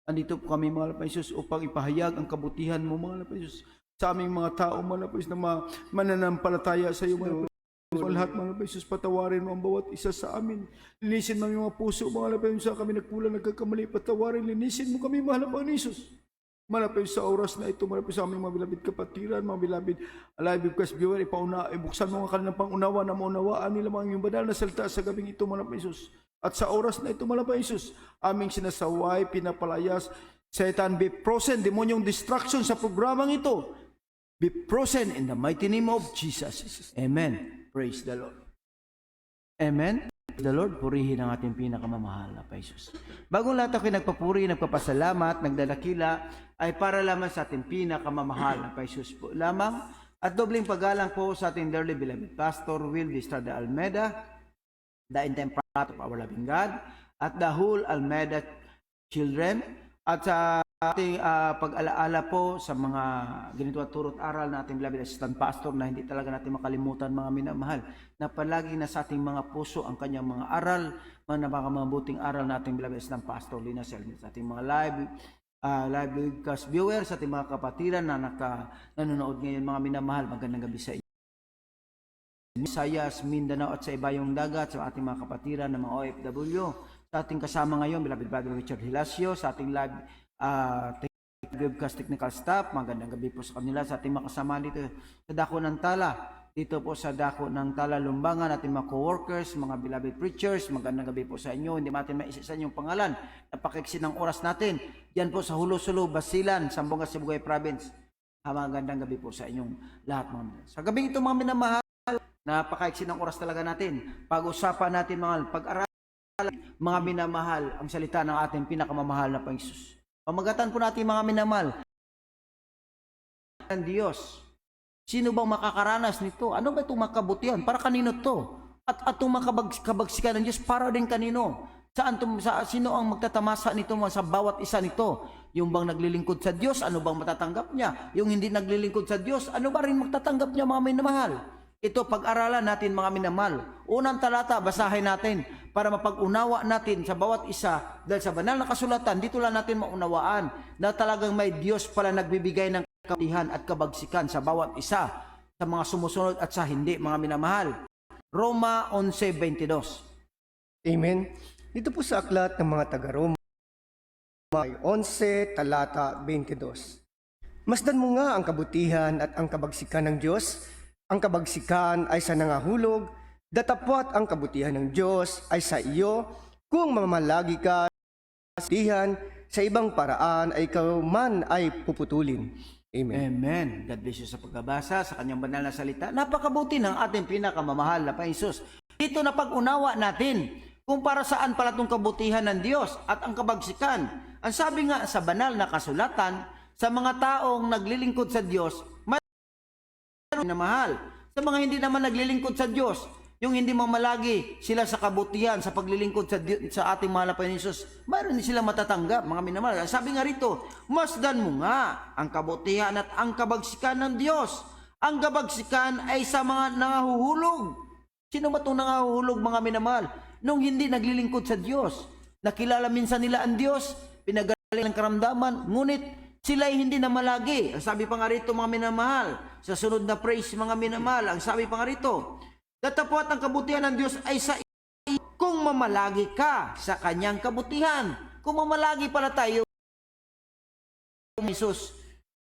Andito po kami, mga Lord Jesus, upang ipahayag ang kabutihan mo, mga Lord Jesus, sa aming mga tao, mga Lord Jesus, na mananampalataya sa iyo, mga Lord Jesus. Lahat, mga Lord Jesus, patawarin mo ang bawat isa sa amin. Linisin mo ang mga puso, mga Lord Jesus, sa kami nagkulang, nagkakamali, patawarin, linisin mo kami, mga Lord Jesus. Malapit sa oras na ito, malapit sa aming mga bilabid kapatiran, mga bilabid alive request viewer, ibuksan mo ang kanilang pangunawa na maunawaan nila mga iyong banal na salita sa gabing ito, malapit Jesus. At sa oras na ito, malapit Jesus, aming sinasaway, pinapalayas, Satan, be frozen, demonyong distraction sa programang ito, be frozen in the mighty name of Jesus. Amen. Praise the Lord. Amen. The Lord, purihin ang ating pinakamamahal na Jesus. Bagong lahat ako'y nagpapuri, nagpapasalamat, nagdadakila, ay para lamang sa ating pinakamamahal na Jesus po lamang. At dobling paggalang po sa ating dearly beloved Pastor Will de Estrada Almeda, the in-time prophet of our loving God, at the whole Almeda children, at sa ating pag-alaala po sa mga ganito at turot aral na ating beloved assistant pastor na hindi talaga natin makalimutan, mga minamahal, na palagi na sa ating mga puso ang kanyang mga aral, mga napakamabuting aral na ating beloved assistant pastor Lina Selmi, sa ating mga live broadcast viewers, sa ating mga kapatiran na nanonood ngayon, mga minamahal, magandang gabi sa inyo. Visayas, Mindanao at sa ibayong dagat, sa ating mga kapatiran ng mga OFW, sa ating kasama ngayon, beloved brother Richard Hilasio, sa ating live technical staff, magandang gabi po sa kanila, sa ating makasama dito sa Dako ng Tala, dito po sa Dako ng Tala, Lumbangan, ating mga co-workers, mga beloved preachers, magandang gabi po sa inyo. Hindi natin maisisan yung pangalan, napakaiksi ng oras natin, diyan po sa Hulo-Sulo, Basilan, Sambonga, Sibugay Province. Magandang gabi po sa inyong lahat, mga. Sa gabing ito, mga minamahal, napakaiksi ng oras talaga natin. Pag-usapan natin, mga pag-aralan, mga minamahal, ang salita ng ating pinakamamahal na Panginoon. Pamagatan po natin, mga minamahal, ang Diyos. Sino bang makakaranas nito? Ano ba itong makabutihan? Para kanino to? At itong makabagsikan ng Diyos, para din kanino? Sino ang magtatamasa nito sa bawat isa nito? Yung bang naglilingkod sa Diyos, ano bang matatanggap niya? Yung hindi naglilingkod sa Diyos, ano ba rin magtatanggap niya, mga minamahal? Ito, pag-aralan natin, mga minamahal. Unang talata, basahin natin para mapag-unawa natin sa bawat isa. Dahil sa banal na kasulatan, dito lang natin maunawaan na talagang may Diyos pala nagbibigay ng kabutihan at kabagsikan sa bawat isa, sa mga sumusunod at sa hindi, mga minamahal. Roma 11:22. Amen. Dito po sa aklat ng mga taga-Roma, 11, talata 22. Masdan mo nga ang kabutihan at ang kabagsikan ng Diyos. Ang kabagsikan ay sa nangahulog, datapwat ang kabutihan ng Diyos ay sa iyo, kung mamalagi ka sa kabutihan, sa ibang paraan ay ikaw man ay puputulin. Amen. Amen. God bless you sa pagbabasa sa kanyang banal na salita. Napakabuti ng ating pinakamamahal na Panginoon. Dito na pag-unawa natin kung para saan pala itong kabutihan ng Diyos at ang kabagsikan. Ang sabi nga sa banal na kasulatan, sa mga taong naglilingkod sa Diyos, na mahal. Sa mga hindi naman naglilingkod sa Diyos, yung hindi mamalagi sila sa kabutihan, sa paglilingkod sa ating mahal na Panginoon Jesus, mayroon din sila matatanggap, mga minamahal. Sabi nga rito, masdan mo nga ang kabutihan at ang kabagsikan ng Diyos. Ang kabagsikan ay sa mga nangahuhulog. Sino ba itong nangahuhulog, mga minamahal? Nung hindi naglilingkod sa Diyos. Nakilala minsan nila ang Diyos, pinagaling ng karamdaman, ngunit sila ay hindi na malagi. Ang sabi pa nga rito, mga minamahal, sa sunod na praise, mga minamahal, ang sabi pa nga rito, datapwat ang kabutihan ng Diyos ay sa iyo kung mamalagi ka sa kanyang kabutihan. Kung mamalagi pala tayo, Jesus,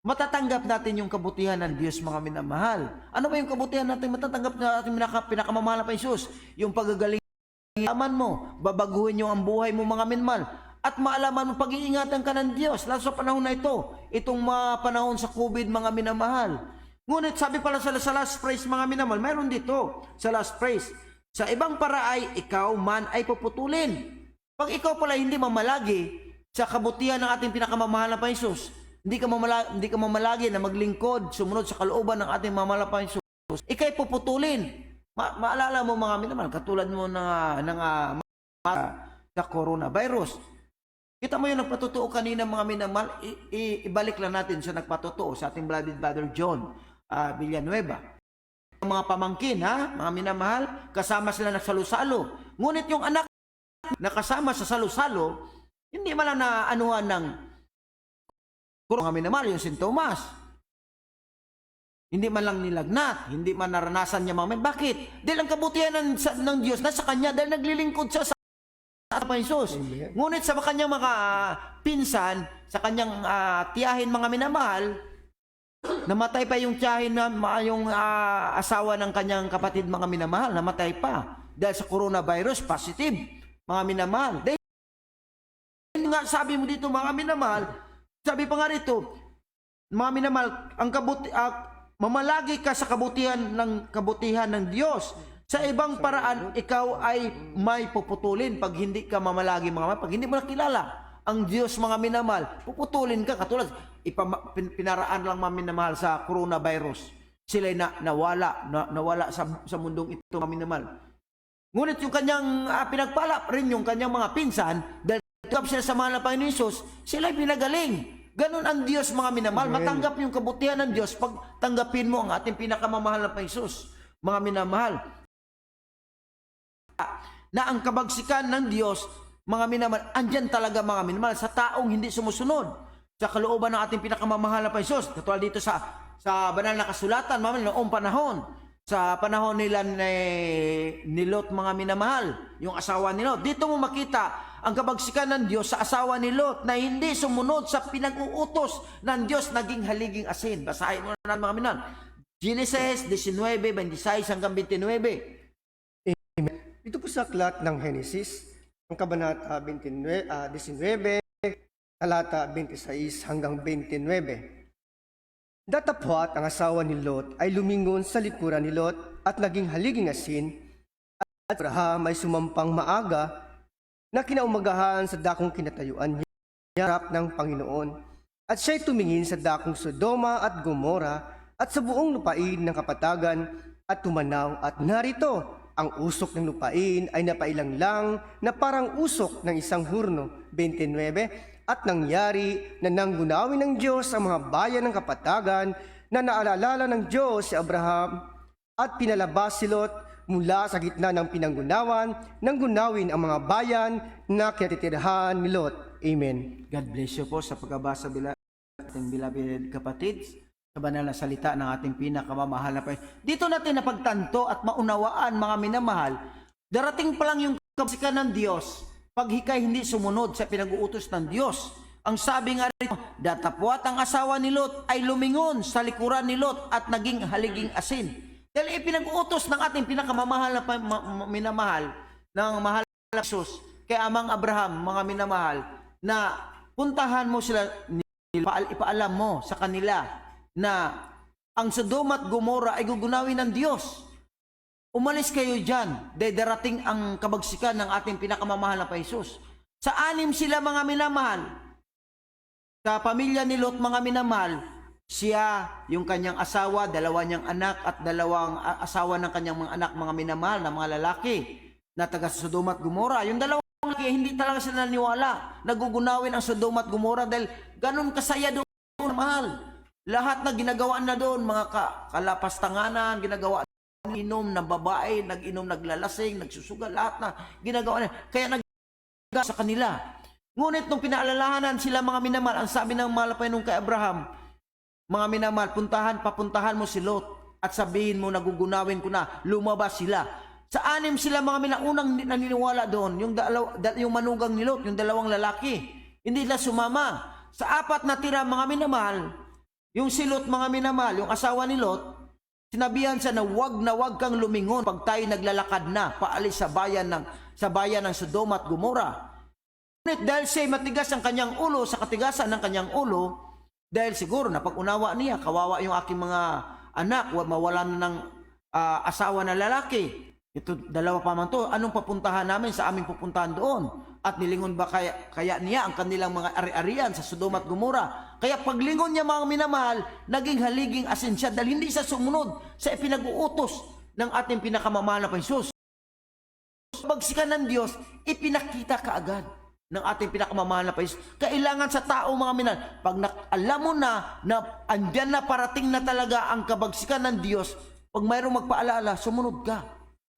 matatanggap natin yung kabutihan ng Diyos, mga minamahal. Ano ba yung kabutihan natin matatanggap na ating pinakamamahal na Jesus? Yung pagagaling mo, babaguhin yung ang buhay mo, mga minamahal. At maalaman mo, pag-iingatan ka ng Diyos, lalo sa panahon na ito, itong mga panahon sa COVID, mga minamahal. Ngunit sabi pala sa last praise, mga minamahal, mayroon dito sa last praise, sa ibang paraay, ikaw man ay puputulin. Pag ikaw pala hindi mamalagi sa kabutihan ng ating pinakamamahal na Panginoon, hindi ka mamalagi na maglingkod, sumunod sa kalooban ng ating mamahal na Panginoon, ikay puputulin. Maalala mo, mga minamahal, katulad mo sa coronavirus. Kita mo yung nagpatotoo kanina, mga minamahal, ibalik lang natin sa nagpatotoo sa ating beloved brother John Villanueva. Mga pamangkin, mga minamahal, kasama sila nagsalo-salo. Ngunit yung anak na kasama sa salo-salo, hindi man lang naanuhan ng Mga minamahal, yung St. Thomas. Hindi man lang nilagnat, hindi man naranasan niya mga bakit? Dahil ang kabutihan ng Diyos nasa kanya dahil naglilingkod siya sa Jesus. Amen. Ngunit sa kanyang mga pinsan, sa kanyang tiyahin mga minamahal, namatay pa yung tiyahin na yung asawa ng kanyang kapatid mga minamahal, namatay pa. Dahil sa coronavirus, positive, mga minamahal. Dahil nga sabi mo dito mga minamahal, sabi pa nga rito, mga minamahal, ang mamalagi ka sa kabutihan ng Diyos. Sa ibang paraan, ikaw ay may puputulin pag hindi ka mamalagi mga minamahal. Pag hindi mo nakilala ang Diyos mga minamahal, puputulin ka. Katulad, pinaraan lang mga minamahal sa coronavirus. Sila'y nawala sa mundong ito mga minamahal. Ngunit yung kanyang pinagpala rin yung kanyang mga pinsan, dahil sila sa mahal na Panginoon Jesus, sila'y pinagaling. Ganon ang Diyos mga minamahal. Matanggap yung kabutihan ng Diyos pag tanggapin mo ang ating pinakamamahal na Jesus. Mga minamahal. Na ang kabagsikan ng Diyos, mga minamahal, andyan talaga mga minamahal sa taong hindi sumusunod sa kalooban ng ating pinakamamahal na Jesus. Katulad dito sa banal na kasulatan, mga minamahal, noong panahon. Sa panahon nila ni Lot mga minamahal, yung asawa ni Lot. Dito mo makita ang kabagsikan ng Diyos sa asawa ni Lot na hindi sumunod sa pinag-uutos ng Diyos, naging haliging asin. Basahin mo na mga minamahal. Genesis 19:26 hanggang 29. Amen. Ito po sa aklat ng Genesis, ang kabanata 19, talata 26 hanggang 29. Datapwat ang asawa ni Lot ay lumingon sa likuran ni Lot at naging haliging asin, at Abraham ay sumampang maaga na kinaumagahan sa dakong kinatayuan niya harap ng Panginoon. At siya'y tumingin sa dakong Sodoma at Gomora at sa buong lupain ng kapatagan at tumanaw, at narito, ang usok ng lupain ay napailang lang na parang usok ng isang hurno. 29. At nangyari na nanggunawin ng Diyos ang mga bayan ng kapatagan na naalala ng Diyos si Abraham, at pinalabas si Lot mula sa gitna ng pinanggunawan nang gunawin ang mga bayan na kinatitirahan ni Lot. Amen. God bless you po sa pagbabasa ating beloved kapatid sa banal na salita ng ating pinakamamahal na Panginoon. Dito natin napagtanto at maunawaan mga minamahal, darating pa lang yung kabagsikan ng Diyos pag hikay hindi sumunod sa pinag-uutos ng Diyos. Ang sabi nga rito, datapwat ang asawa ni Lot ay lumingon sa likuran ni Lot at naging haliging asin. Dahil ipinag-uutos ng ating pinakamamahal na minamahal ng mahal na Jesus kay Amang Abraham, mga minamahal, na puntahan mo sila, ipaalam mo sa kanila na ang Sodoma at Gomora ay gugunawin ng Diyos. Umalis kayo dyan, dahil darating ang kabagsikan ng ating pinakamamahal na Jesus. Sa 6 sila mga minamahal, sa pamilya ni Lot mga minamahal, siya, yung kanyang asawa, 2 niyang anak at 2 asawa ng kanyang mga anak mga minamahal na mga lalaki na taga Sodoma at Gomora. Yung 2 lalaki, hindi talaga sila naniwala. Nagugunawin ang Sodoma at Gomora dahil ganun kasaya doon, mahal. Lahat na ginagawa na doon, mga kalapastanganan, ginagawa inom ng babae, nag-inom, naglalasing, nagsusugal, lahat na ginagawa niya. Kaya sa kanila. Ngunit nung pinaalalahanan sila mga minamahal, ang sabi ng mahal na Panginoon kay Abraham, mga minamahal, papuntahan mo si Lot at sabihin mo, nagugunawin ko na, lumabas sila. Sa 6 sila mga minamahal, unang naniniwala doon, yung manugang ni Lot, yung 2 lalaki, hindi nila sumama. Sa 4 na tira mga minamahal, yung si Lot mga minamahal, yung asawa ni Lot, sinabihan siya na wag kang lumingon pag tayo naglalakad na paalis sa bayan ng Sodoma at Gomora. Ngunit dahil siya matigas ang kanyang ulo, sa katigasan ng kanyang ulo, dahil siguro napag-unawa niya, kawawa yung aking mga anak, mawalan na ng asawa na lalaki. Ito, 2 pa man to, anong papuntahan namin sa aming pupuntahan doon? At nilingon ba kaya niya ang kanilang mga ari-arian sa Sodoma at Gomora? Kaya paglingon niya mga minamahal, naging haliging asin siya dahil hindi siya sumunod sa ipinag-uutos ng ating pinakamamahal na Jesus. Pagsikan ng Diyos, ipinakita kaagad ng ating pinakamamahal na Jesus. Kailangan sa tao mga minamahal, pag alam mo na andyan na, parating na talaga ang kabagsikan ng Diyos, pag mayroong magpaalala, sumunod ka,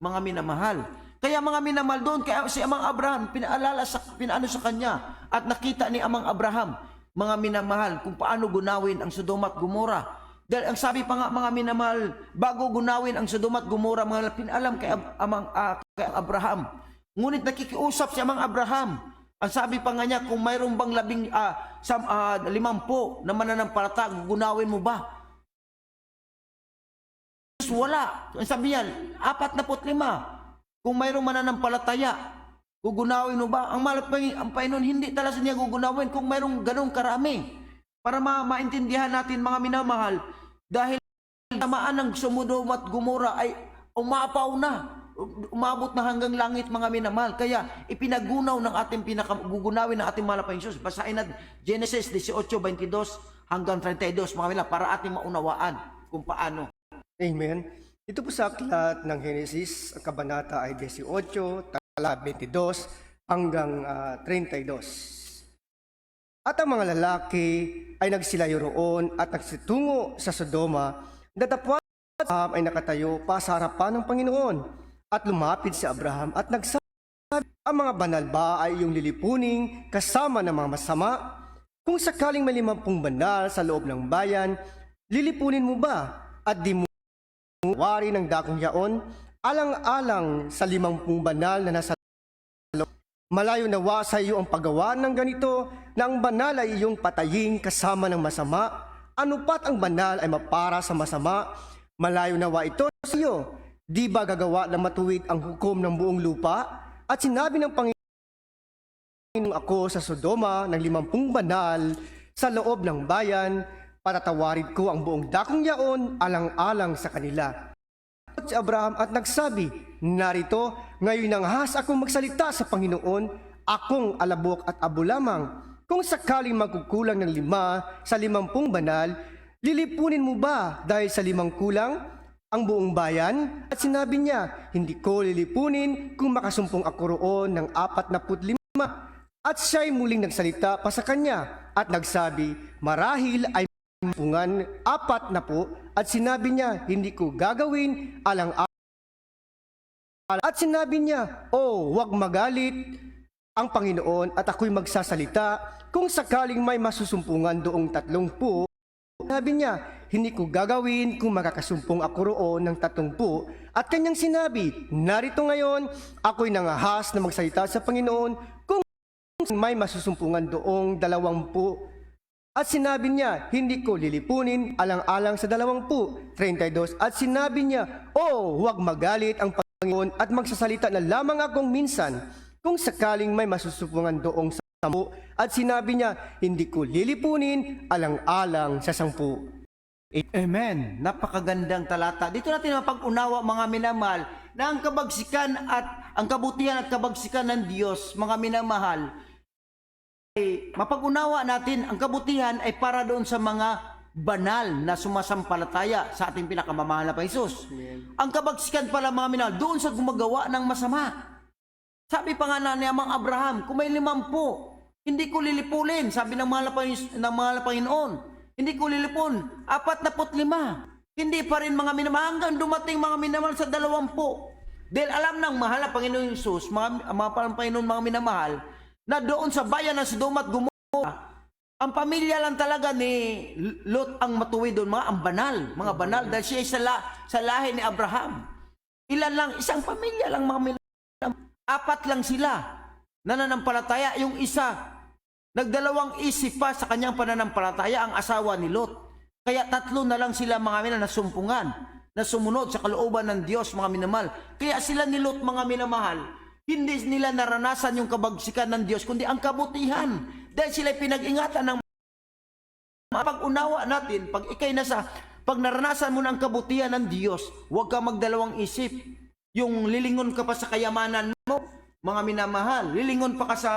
mga minamahal. Kaya mga minamahal doon, kaya si Amang Abraham, pinaano sa kanya, at nakita ni Amang Abraham mga minamahal, kung paano gunawin ang Sodoma at Gomora. Dahil ang sabi pa nga, mga minamahal, bago gunawin ang Sodoma at Gomora, mga pinalam kay Abraham. Ngunit nakikiusap si Amang Abraham. Ang sabi pa nga niya, kung mayroong bang 50 na mananampalata, gunawin mo ba? Wala. Ang sabi niya, 45. Kung mayroong mananampalataya, gugunawin mo ba? Ang Panginoon, hindi talaga niya gugunawin kung mayroong ganong karami. Para maintindihan natin, mga minamahal, dahil tamaan ng Sodoma at Gomora ay umapaw na. Umabot na hanggang langit, mga minamahal. Kaya ipinagunaw ng ating gugunawin ng ating mahal na Panginoon. Basahin natin Genesis 18:22 hanggang 32, mga minamahal, para ating maunawaan kung paano. Amen. Ito po sa aklat ng Genesis, ang kabanata ay 18, tala 22 hanggang 32. At ang mga lalaki ay nagsilayo roon at nagsitungo sa Sodoma. Datapwat Abraham ay nakatayo pa sa harapan ng Panginoon. At lumapit si Abraham at nagsabi, ang mga banal ba ay iyong lilipuning kasama ng mga masama? Kung sakaling may 50 banal sa loob ng bayan, lilipunin mo ba? At di mo wari ng dakong yaon, alang-alang sa 50 banal na nasa loob. Malayo nawa sa iyo ang paggawa ng ganito, na ang banal ay iyong patayin kasama ng masama. Ano pat ang banal ay mapara sa masama, malayo nawa ito sa iyo. Di ba gagawa na matuwid ang hukom ng buong lupa? At sinabi ng Panginoon, ako sa Sodoma ng 50 banal sa loob ng bayan, patatawarin ko ang buong dakong yaon alang-alang sa kanila. At si Abraham at nagsabi, narito, ngayon nang has akong magsalita sa Panginoon, akong alabok at abo lamang. Kung sakaling magkukulang ng 5 sa 50 banal, lilipunin mo ba dahil sa 5 kulang ang buong bayan? At sinabi niya, hindi ko lilipunin kung makasumpong ako roon ng 45. At siya'y muling nagsalita pa sa kanya at nagsabi, marahil ay pungan 40. At sinabi niya, hindi ko gagawin alang-alang. At sinabi niya, wag magalit ang Panginoon at ako'y magsasalita kung sakaling may masusumpungan doong 30. Sabi niya, hindi ko gagawin kung makakasumpong ako roon ng 30. At kanyang sinabi, narito ngayon, ako'y nangahas na magsalita sa Panginoon kung may masusumpungan doong 20. At sinabi niya, hindi ko lilipunin alang-alang sa 20. 32. At sinabi niya, huwag magalit ang Panginoon at magsasalita na lamang akong minsan kung sakaling may masusumpungan doong 10. At sinabi niya, hindi ko lilipunin alang-alang sa 10. Amen. Napakagandang talata. Dito natin mapag-unawa, mga minamahal, na ang kabagsikan at ang kabutihan at kabagsikan ng Diyos, mga minamahal, ay mapag-unawa natin, ang kabutihan ay para doon sa mga banal na sumasampalataya sa ating pinakamamahal na Jesus. Ang kabagsikan pala, mga minamahal, doon sa gumagawa ng masama. Sabi pa nga ni Amang Abraham, kung may 50, hindi ko lilipulin, sabi ng mahal na Panginoon. Hindi ko lilipon, 45. Hindi pa rin, mga minamahal, hanggang dumating, mga minamahal, sa 20. Dahil alam ng mahal na Panginoon Jesus, mga Panginoon, mga minamahal, na doon sa bayan ng Sodoma at Gomora, ang pamilya lang talaga ni Lot ang matuwid doon, ang mga banal, dahil siya sa lahi ni Abraham. Ilan lang, isang pamilya lang, mga minamahal, 4 lang sila nananampalataya. Yung isa, nagdalawang isip pa sa kanyang pananampalataya, ang asawa ni Lot. Kaya 3 na lang sila, mga minamahal, na sumpungan, na sumunod sa kalooban ng Diyos, mga minamahal. Kaya sila ni Lot, mga minamahal, hindi nila naranasan yung kabagsikan ng Diyos, kundi ang kabutihan. Dahil sila pinag-ingatan ng pag-unawa natin, pag naranasan mo ng kabutihan ng Diyos, huwag ka magdalawang isip. Yung lilingon ka pa sa kayamanan mo, mga minamahal, lilingon pa ka sa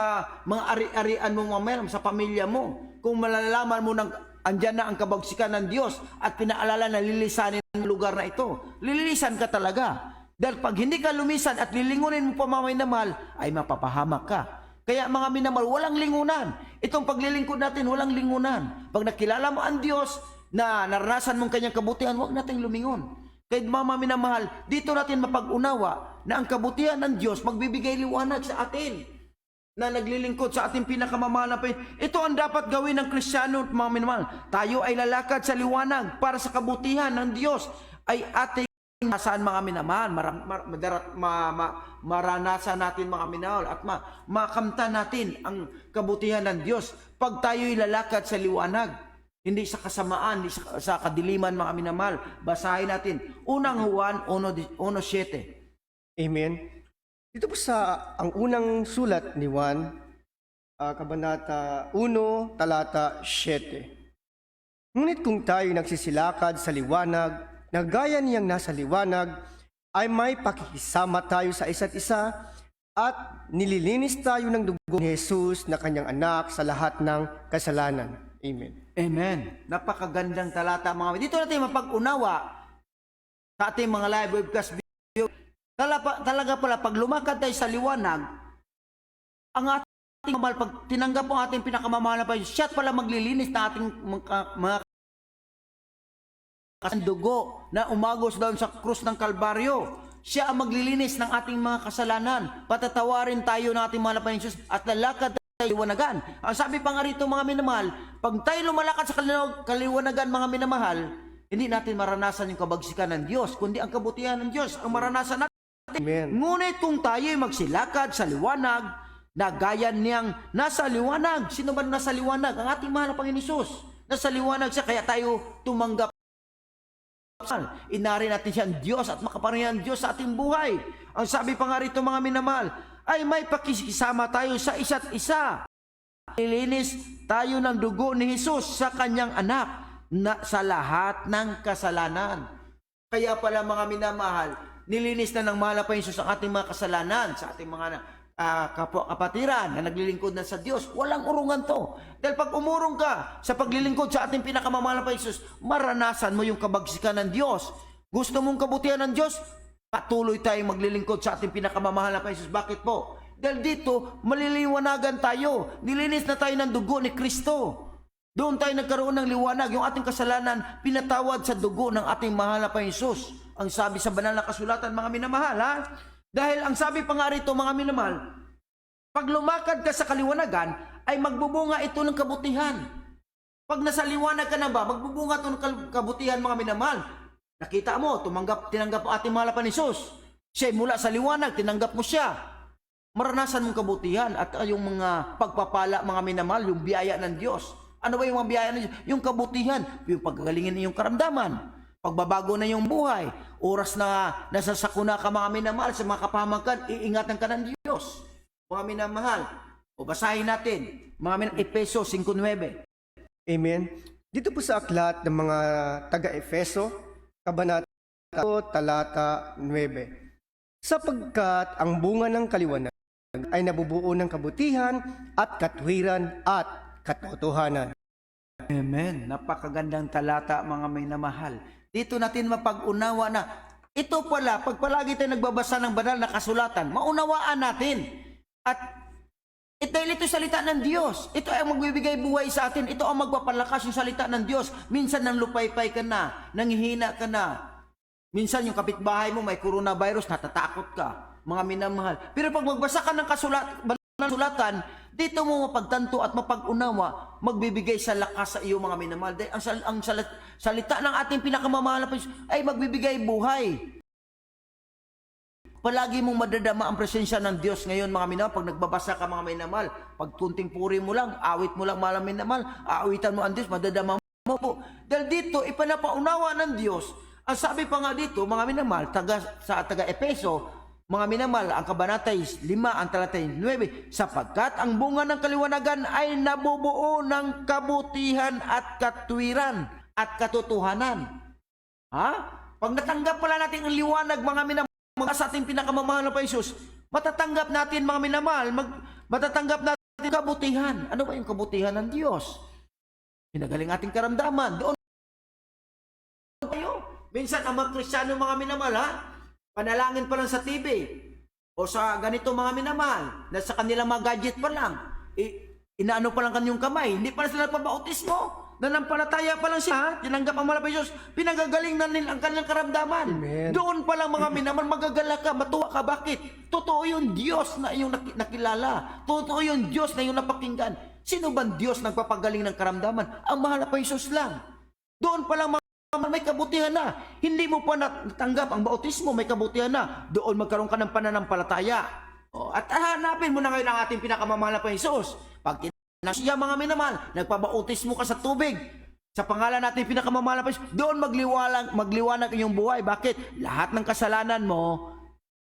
mga ari-arian mo, mga sa pamilya mo. Kung malalaman mo andyan na ang kabagsikan ng Diyos at pinaalala na lilisanin ang lugar na ito, lililisan ka talaga. Dahil pag hindi ka lumisan at lilingunin mo pa, mga minamahal, ay mapapahamak ka. Kaya, mga minamahal, walang lingunan. Itong paglilingkod natin, walang lingunan. Pag nakilala mo ang Diyos na naranasan mong kanyang kabutihan, huwag nating lumingon. Kaya, mga minamahal, dito natin mapag-unawa na ang kabutihan ng Diyos magbibigay liwanag sa atin. na naglilingkod sa ating pinakamamahal na Panginoon. Ito ang dapat gawin ng Kristiyano, mga minamahal. Tayo ay lalakad sa liwanag para sa kabutihan ng Diyos ay ating nasaan, mga minamahal. Maranasan natin, mga minamahal, at makamtan natin ang kabutihan ng Diyos pag tayo ay lalakad sa liwanag, hindi sa kasamaan, hindi sa kadiliman, mga minamahal. Basahin natin unang Juan 1:7. Amen. Dito po sa ang unang sulat ni Juan, Kabanata 1, talata 7. Ngunit kung tayo nagsisilakad sa liwanag, na gaya niyang nasa liwanag, ay may pakikisama tayo sa isa't isa at nililinis tayo ng dugo ni Jesus na kanyang anak sa lahat ng kasalanan. Amen. Amen. Napakagandang talata, mga. Dito natin mapag-unawa sa ating mga live webcast video. Talaga pala, pag lumakad tayo sa liwanag, ang ating mahal, pag tinanggap ang ating pinakamamahal na Panginoon, siya pala maglilinis na ating mga dugo na umagos doon sa krus ng Kalbaryo. Siya ang maglilinis ng ating mga kasalanan. Patatawarin tayo ng ating mahal na Panginoon at lalakad tayo sa liwanagan. Ang sabi pa nga rito, mga minamahal, pag tayo lumalakad sa kaliwanagan, mga minamahal, hindi natin maranasan yung kabagsikan ng Diyos, kundi ang kabutihan ng Diyos ang maranasan natin. Amen. Ngunit kung tayo'y magsilakad sa liwanag, na gaya niyang nasa liwanag. Sino ba nasa liwanag? Ang ating mahal na Panginoon Hesus. Nasa liwanag siya, kaya tayo tumanggap. Inari natin siya ang Diyos at makapangyarihan ng Diyos sa ating buhay. Ang sabi pa nga rito, mga minamahal, ay may pakisama tayo sa isa't isa. Ilinis tayo ng dugo ni Hesus sa kanyang anak na sa lahat ng kasalanan. Kaya pala, mga minamahal, nilinis na ng mahal na Panginoon Hesus ang ating mga kasalanan sa ating mga kapatiran na naglilingkod na sa Diyos. Walang urungan to. Dahil pag umurong ka sa paglilingkod sa ating pinakamamahal na Panginoon Hesus, maranasan mo yung kabagsikan ng Diyos. Gusto mong kabutihan ng Diyos? Patuloy tayong maglilingkod sa ating pinakamamahal na Panginoon Hesus. Bakit po? Dahil dito, maliliwanagan tayo. Nilinis na tayo ng dugo ni Kristo. Doon tayo nagkaroon ng liwanag. Yung ating kasalanan, pinatawad sa dugo ng ating mahal na Panginoon Hesus. Ang sabi sa banal na kasulatan, mga minamahal, ha? Dahil ang sabi pa nga rito, mga minamahal, pag lumakad ka sa kaliwanagan, ay magbubunga ito ng kabutihan. Pag nasa liwanag ka na ba, magbubunga ito ng kabutihan, mga minamahal. Nakita mo, tinanggap ang ating mahal na Panginoon Hesus. Siya mula sa liwanag, tinanggap mo siya. Maranasan mong kabutihan at yung mga pagpapala, mga minamahal, yung biyaya ng Diyos. Ano ba yung mga biyaya ng Diyos? Yung kabutihan, yung paggagalingin ng iyong karamdaman. Pagbabago na yung buhay, oras na nasasakuna ka, mga minamahal, sa mga kapahamakan, iingatan ka ng Diyos. Mga minamahal, o basahin natin, mga Efeso 5:9. Amen. Dito po sa aklat ng mga taga-Efeso, Kabanata 2, talata 9. Sapagkat ang bunga ng kaliwanag ay nabubuo ng kabutihan at katwiran at katotohanan. Amen. Napakagandang talata, mga minamahal. Dito natin mapag-unawa na ito pala, pag palagi tayo nagbabasa ng banal na kasulatan, maunawaan natin. At dahil ito salita ng Diyos, ito ay magbibigay buhay sa atin, ito ang magpapalakas yung salita ng Diyos. Minsan nang lupaypay ka na, nanghihina ka na. Minsan yung kapitbahay mo may coronavirus, natatakot ka, mga minamahal. Pero pag magbasa ka ng kasulatan, dito mo mapagtanto at mapag-unawa, magbibigay sa lakas sa iyo, mga minamahal. Dahil ang salita ng ating pinakamamahal ay magbibigay buhay. Palagi mong madadama ang presensya ng Diyos ngayon, mga minamahal. Pag nagbabasa ka, mga minamahal, pag kunting puri mo lang, awit mo lang, mga minamahal, aawitan mo ang Diyos, madadama mo po. Dahil dito, ipanapaunawa ng Diyos. Ang sabi pa nga dito, mga minamahal, sa taga-Efeso, mga minamahal, ang kabanata 5, ang talata 9, sapagkat ang bunga ng kaliwanagan ay nabubuo ng kabutihan at katwiran at katotohanan. Ha? Pag natanggap pala natin ang liwanag, mga minamahal, sa ating pinakamamahal na Panginoon Hesus, matatanggap natin, mga minamahal, matatanggap natin kabutihan. Ano ba yung kabutihan ng Diyos? Pinagaling ating karamdaman. Doon tayo. Minsan, ang mga Kristiyano, mga minamahal, ha? Panalangin pa lang sa TV o sa ganito, mga minamahal, na sa kanilang mga gadget pa lang, Inaano pa lang kanyang kamay, hindi pa sila nagpabautismo. Nanampalataya pa lang siya, tinanggap ang mahal na Diyos, pinagagaling na nila ang kanyang karamdaman. Amen. Doon pa lang mga minaman, magagala ka, matuwa ka. Bakit? Totoo yung Diyos na iyong nakilala. Totoo yung Diyos na iyong napakinggan. Sino bang Diyos nagpapagaling ng karamdaman? Ang mahal na Diyos lang. Doon pa lang mga may kabutihan na. Hindi mo pa natanggap ang bautismo, may kabutihan na. Doon magkaroon ka ng pananampalataya. At hanapin mo na ngayon ang ating pinakamamahal na Diyos. Pag siya mga minamahal, nagpabautismo ka sa tubig. Sa pangalan natin pinakamamahal na Diyos, doon magliwanag iyong buhay. Bakit? Lahat ng kasalanan mo,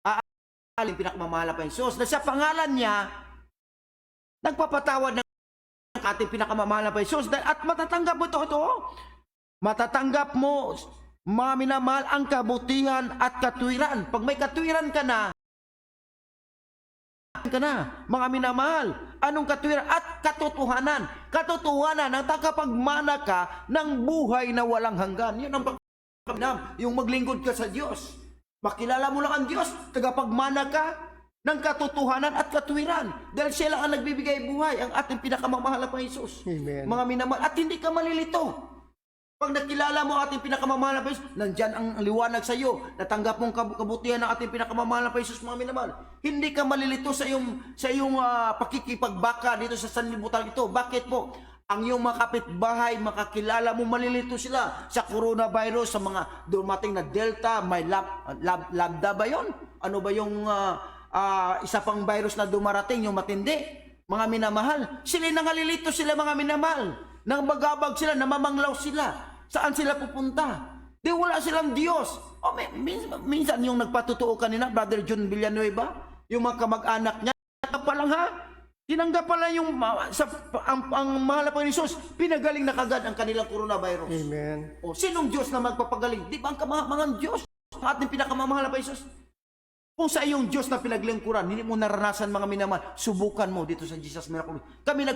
aalin pinakamamahal na Diyos. Na sa pangalan niya, nagpapatawad ng ating pinakamamahal na Diyos. At matatanggap mo ito. Matatanggap mo, mga minamahal, ang kabutihan at katwiran. Pag may katwiran ka na, mga minamahal, anong katwiran at katotohanan? Katotohanan ang tagapagmana ka ng buhay na walang hanggan. Yun ang pagkakamnam, yung maglingkod ka sa Diyos. Makilala mo lang ang Diyos, tagapagmana ka ng katotohanan at katwiran. Dahil siya lang ang nagbibigay buhay, ang ating pinakamamahal na Panginoon. Amen. Mga minamahal, at hindi ka malilito. Pag nakilala mo ang ating pinakamamahal na Panginoon, nandyan ang liwanag sa iyo. Natanggap mong kabutihan ng ating pinakamamahal na Panginoon, mga minamahal. Hindi ka malilito sa iyong pakikipagbaka dito sa sanlibutan ito. Bakit po? Ang iyong mga kapitbahay, makakilala mo, malilito sila sa coronavirus, sa mga dumating na Delta, may lambda ba yon? Ano ba yung isa pang virus na dumarating, yung matindi? Mga minamahal, sila nangalilito sila mga minamahal. Nang magabag sila, namamanglaw sila. Saan sila pupunta? Di wala silang Diyos. Minsan yung nagpatutuo kanina, Brother John Villanueva, yung mga kamag-anak niya, pa lang ha? Tinanggap pala yung ang mahal na Panginoon Jesus, pinagaling na kagad ang kanilang coronavirus. Amen. Sinong Diyos na magpapagaling? Di ba ang kamahamangan Diyos? Ang ating pinakamamahal na Panginoon Jesus? Kung sa iyong Diyos na pinaglingkuran, hindi mo naranasan mga minamahal, subukan mo dito sa Jesus Miracle. Kami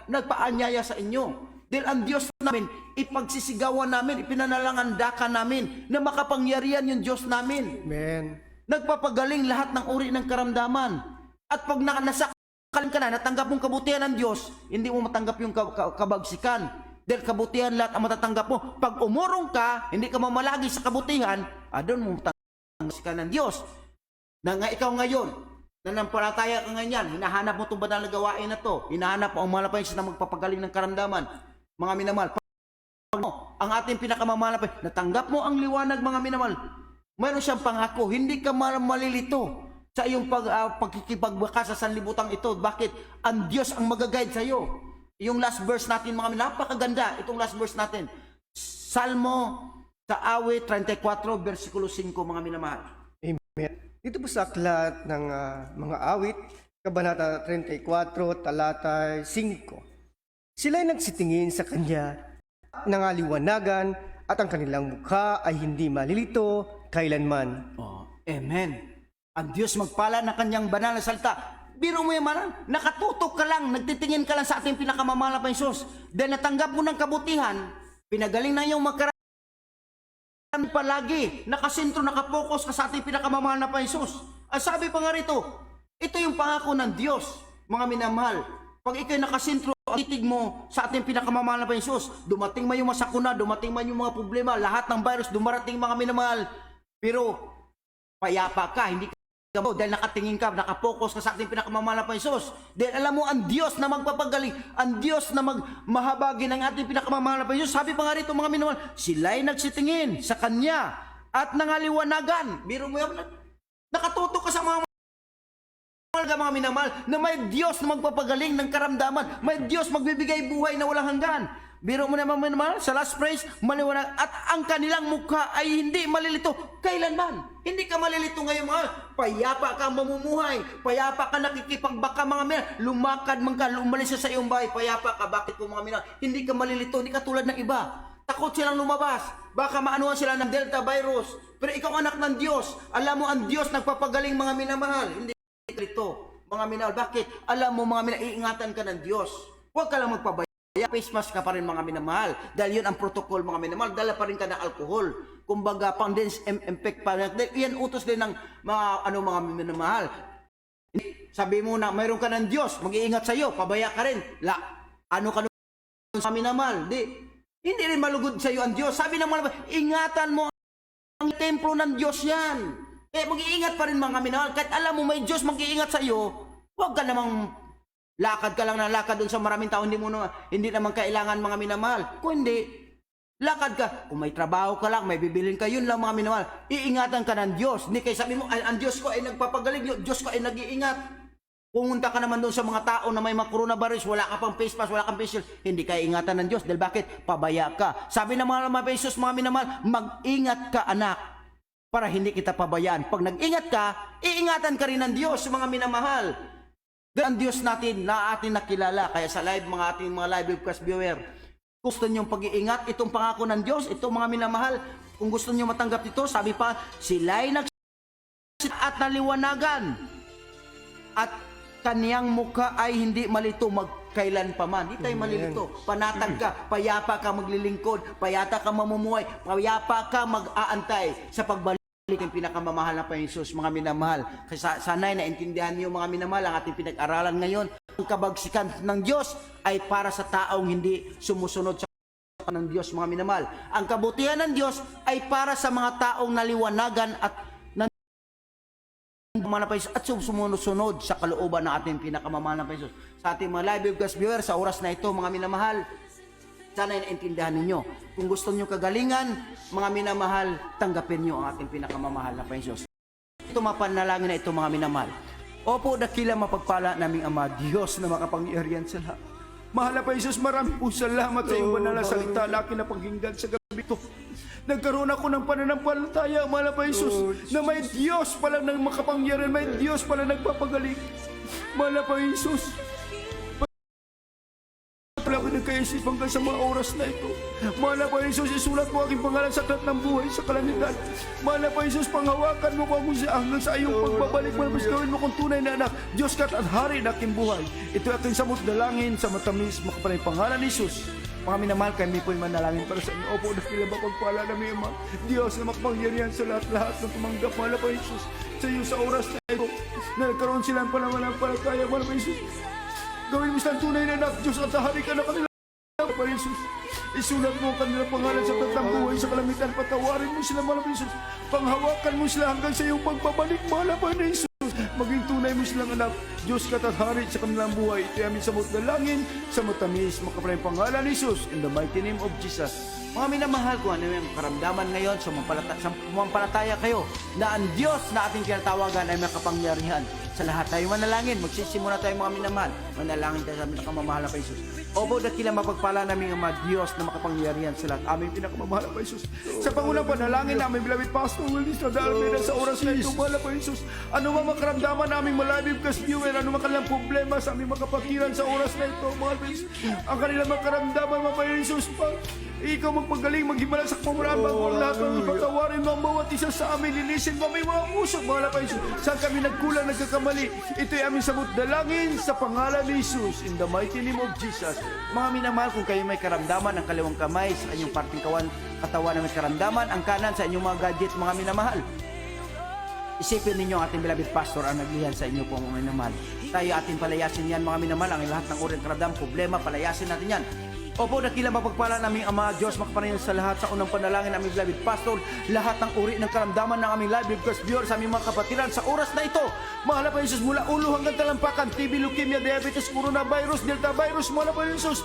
nagpaanyaya sa inyo. Dahil ang Diyos namin, ipagsisigawan namin, ipinanalangandakan namin, na makapangyarihan yung Diyos namin. Amen. Nagpapagaling lahat ng uri ng karamdaman. At pag nasakal ka na, natanggap mong kabutihan ng Diyos, hindi mo matanggap yung kabagsikan. Dahil kabutihan lahat ang matatanggap mo. Pag umurong ka, hindi ka mamalagi sa kabutihan, doon mo matanggap ang kabagsikan ng Diyos. Na nga ikaw ngayon, nanampalataya ka ngayon, hinahanap mo itong banal na gawain na to, hinahanap mo ang mahal na Panginoon na magpapagaling ng karamdaman. Mga minamahal, ang ating pinakamamahal na Panginoon, natanggap mo ang liwanag mga minamahal, mayroon siyang pangako, hindi ka malilito sa iyong pagkikipagbaka sa sanlibutan ito. Bakit? Ang Diyos ang mag-guide sa iyo. Yung last verse natin mga minamahal, napakaganda itong last verse natin. Salmo sa awit 34, versikulo 5 mga minamahal. Amen. Dito po sa aklat ng mga awit, Kabanata 34, talata 5. Sila'y nagsitingin sa kanya, nangaliwanagan, at ang kanilang mukha ay hindi malilito kailanman. Amen. Ang Diyos magpala ng kanyang banal na salita. Biro mo yung manan, nakatutok ka lang, nagtitingin ka lang sa ating pinakamamahal na Panginoon. Dahil natanggap mo ng kabutihan, pinagaling na yung palagi, nakasentro, nakapokus ka sa ating pinakamamahal na Panginoon. Ang sabi pa nga rito, ito yung pangako ng Diyos, mga minamahal. Pag ikay nakasentro, titig mo sa ating pinakamamahal na Panginoon, dumating man yung masakuna, dumating man yung mga problema, lahat ng virus, dumarating mga minamahal. Pero, payapa ka, hindi ka dahil nakatingin ka, nakapokus ka sa ating pinakamamahal na Panginoon. Dahil alam mo, ang Diyos na magpapagaling, ang Diyos na mahabagi ng ating pinakamamahal na Panginoon. Sabi pa nga rito mga minamahal, sila'y nagsitingin sa Kanya at nangaliwanagan. Biro mo yan, nakatutok ka sa mga minamahal, na may Diyos na magpapagaling ng karamdaman, may Diyos magbibigay buhay na walang hanggan. Biro mo naman minamahal, sa last phrase, maliwanag, at ang kanilang mukha ay hindi malilito kailanman. Hindi ka malilito ngayon mahal. Payapa ka mamumuhay, payapa ka nakikipagbaka mga minamahal, lumakad man ka, umalis sa iyong bahay, payapa ka. Bakit po mga minamahal? Hindi ka malilito, hindi ka tulad ng iba. Takot silang lumabas, baka maanuhan sila ng Delta virus. Pero ikaw anak ng Diyos, alam mo ang Diyos nagpapagaling mga minamahal. Hindi ito, mga minamahal. Bakit? Alam mo mga minamahal, iingatan ka ng Diyos. Huwag ka lang magpabay. Face mask ka pa rin mga minamahal. Dahil yun ang protocol mga minamahal. Dala pa rin ka ng alcohol. Kumbaga, pang impact pa rin. Yan utos din ng mga minamahal. Sabi mo na mayroon ka ng Diyos, mag-iingat sa iyo, pabaya ka rin. Ano ka sa minamahal? Hindi rin malugod sa iyo ang Diyos. Sabi naman, ingatan mo ang templo ng Diyos yan. Mag-iingat pa rin mga minamahal. Kahit alam mo may Diyos mag-iingat sa iyo, huwag ka namang lakad ka lang na lakad doon sa maraming tao. Hindi naman kailangan mga minamahal. Kung hindi, lakad ka. Kung may trabaho ka lang, may bibilin ka, yun lang mga minamahal. Iingatan ka ng Diyos. Hindi kayo sabi mo, ang Diyos ko ay nagpapagaling, yung Diyos ko ay nag-iingat. Pumunta ka naman doon sa mga tao na may mga coronavirus, wala ka pang face mask, wala kang face shield, hindi ka ingatan ng Diyos. Dahil bakit? Pabaya ka. Sabi ng mga Jesus, mga minamahal, mag-ingat ka anak, para hindi kita pabayaan. Pag nag-ingat ka, iingatan ka rin ng Diyos, mga minamahal. Ang Diyos natin na atin nakilala. Kaya sa live, mga ating mga live webcast viewer, gusto niyong pag-iingat, itong pangako ng Diyos, itong mga minamahal, kung gusto niyo matanggap ito, sabi pa, sila'y at naliwanagan, at kaniyang muka ay hindi malito magkailan pa man. Hindi tayo malilito. Panatag ka, payapa ka maglilingkod, payata ka mamumuhay, payapa ka mag-aantay sa pagbalik ng pinakamamahal na Panginoon, mga minamahal. Kasi sana'y naintindihan niyo mga minamahal, ang ating pinag-aralan ngayon, ang kabagsikan ng Diyos ay para sa taong hindi sumusunod sa ng Diyos, mga minamahal. Ang kabutihan ng Diyos ay para sa mga taong naliwanagan at at sumunod-sunod sa kalooban ng ating pinakamamahal na Panginoon. Sa ating mga live webcast viewer, sa oras na ito, mga minamahal, sana naintindihan ninyo. Kung gusto nyo kagalingan, mga minamahal, tanggapin nyo ang ating pinakamamahal na Panginoon. Ito mapanalangin na ito, mga minamahal. Opo, dakila mapagpala naming Ama, Diyos na makapangyarihan sa lahat. Mahal na Panginoon, marami po salamat sa iyong banal na salita, laki na pakinggan sa gabi ito. Nagkaroon ako ng pananampalataya, mahal na Panginoon, na may Diyos pala nang makapangyarihan, may Diyos pala nagpapagaling. Mahal na Panginoon, pala ko nagkaisip hanggang sa mga oras na ito. Mahal na Panginoon, isulat mo aking pangalan sa aklat ng buhay sa kalangitan. Mahal na Panginoon, panghawakan mo ko hanggang sa iyong pagbabalik. Mahal na Panginoon, gawin mo kong tunay na anak, Diyos ka at hari na aking buhay. Ito aking samot dalangin sa matamis, makapanay pangalan ni Jesus. Mga minamahal, kami po'y manalangin para sa inyo. Opo, dakila ba pagpala namin, Ama, Diyos na makapangyarihan sa lahat-lahat ng tumanggap, mahal na Panginoon, sa iyo sa oras na ito, na nagkaroon sila ng pananampalataya, mahal na Panginoon. Gawin mo silang tunay na anak, Diyos at hari ka na kanila, mahal na Panginoon. Isulat mo ang kanilang pangalan sa tatang buhay sa kalamitan, patawarin mo sila, mahal na Panginoon. Panghawakan mo sila hanggang sa iyong pagbabalik, mahal na Panginoon. Maging tunay mo silang anak, Diyos ka at hari sa kanilang buhay. Ito aming samot dalangin sa matamis, makapanay pangalan ni Jesus, in the mighty name of Jesus. Mga minamahal, kung ano yung karamdaman ngayon, sumampalataya kayo na ang Diyos na ating kinatawagan ay makapangyarihan. Sa lahat tayo manalangin, magsisimula tayo mga minamahal, manalangin tayo sa aming nakamamahal na Jesus. Opo, dakila mapagpala namin ang mga Diyos na makapangyarihan sa lahat aming pinakamamahal na Jesus. Sa pangunang panalangin namin, beloved Pastor Willis, na dahil sa oras na ito, mahal na Jesus, ano man makaramdaman naming malabib kas viewer, ano man kanilang problema sa aming makapatiran sa oras na ito, mahal na Jesus, ang kanilang makaramdaman, mga Jesus, pa, ikaw magpagaling, maghimala sa pamarahan, bago ang lahat ng ipatawarin mo ang bawat isa sa amin, linisin mo may mga puso, mahal na Jesus, saan kami nagkulang, nagkakamali, ito'y aming samot dalangin sa pangalan ni Jesus, in the mighty name of Jesus. Mga minamahal, kung kayo may karamdaman, ang kaliwang kamay sa inyong parting katawan na may karamdaman, ang kanan sa inyong mga gadget, mga minamahal. Isipin ninyo ang ating beloved pastor ang naglihan sa inyo po mga minamahal. Tayo ating palayasin yan mga minamahal, ang lahat ng uri ng karamdaman, problema, palayasin natin yan. Opo, dakila mapagpala naming Ama, Diyos makapanayan sa lahat sa unang panalangin aming beloved pastor, lahat ng uri ng karamdaman ng aming live webcast viewer sa aming mga kapatiran sa oras na ito. Mahal na Jesus, mula ulo hanggang talampakan, TB, leukemia, diabetes, coronavirus, delta virus, mahal na Jesus,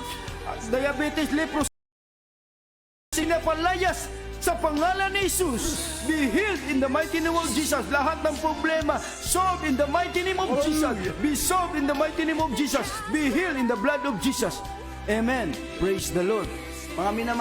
diabetes, leprosy, sinapalayas sa pangalan ni Jesus. Be healed in the mighty name of Jesus. Lahat ng problema, solved in the mighty name of Jesus. Be solved in the mighty name of Jesus. Be healed in the blood of Jesus. Amen. Praise the Lord. Mga minamahal,